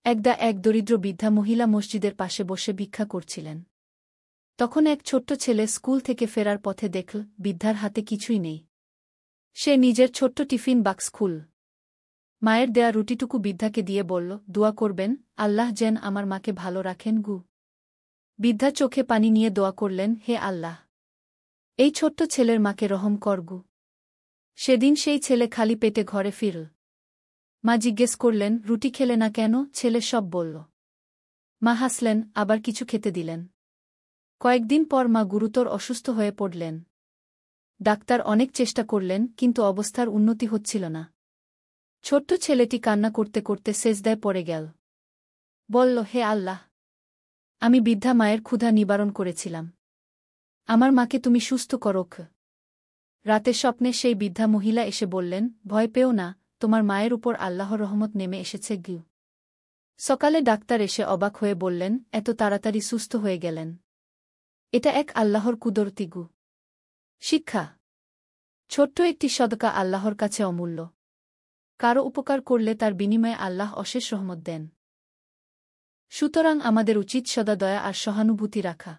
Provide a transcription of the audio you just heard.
এক দরিদ্র বৃদ্ধা মহিলা মসজিদের পাশে বসে ভিক্ষা করছিলেন। তখন এক ছোট্ট ছেলে স্কুল থেকে ফেরার পথে দেখল বৃদ্ধার হাতে কিছুই নেই। সে নিজের ছোট্ট টিফিন বাক্স খুল মায়ের দেয়া রুটিটুকু বৃদ্ধাকে দিয়ে বলল, দোয়া করবেন, আল্লাহ যেন আমার মাকে ভালো রাখেন গু। বৃদ্ধা চোখে পানি নিয়ে দোয়া করলেন, হে আল্লাহ, এই ছোট্ট ছেলের মাকে রহম কর গু। সেদিন সেই ছেলে খালি পেটে ঘরে ফিরল। মা জিজ্ঞেস করলেন, রুটি খেলে না কেন? ছেলে সব বলল। মা হাসলেন, আবার কিছু খেতে দিলেন। কয়েকদিন পর মা গুরুতর অসুস্থ হয়ে পড়লেন। ডাক্তার অনেক চেষ্টা করলেন, কিন্তু অবস্থার উন্নতি হচ্ছিল না। ছোট্ট ছেলেটি কান্না করতে করতে সেজদায় পড়ে গেল। বলল, হে আল্লাহ, আমি বৃদ্ধা মায়ের ক্ষুধা নিবারণ করেছিলাম। আমার মাকে তুমি সুস্থ করো। রাতে স্বপ্নে সেই বৃদ্ধা মহিলা এসে বললেন, ভয় পেও না, তোমার মায়ের উপর আল্লাহর রহমত নেমে এসেছে গু। সকালে ডাক্তার এসে অবাক হয়ে বললেন, এত তাড়াতাড়ি সুস্থ হয়ে গেলেন। এটা এক আল্লাহর কুদরতি গু। শিক্ষা: ছোট্ট একটি সদকা আল্লাহর কাছে অমূল্য। কারো উপকার করলে তার বিনিময়ে আল্লাহ অশেষ রহমত দেন। সুতরাং আমাদের উচিত সদা দয়া আর সহানুভূতি রাখা।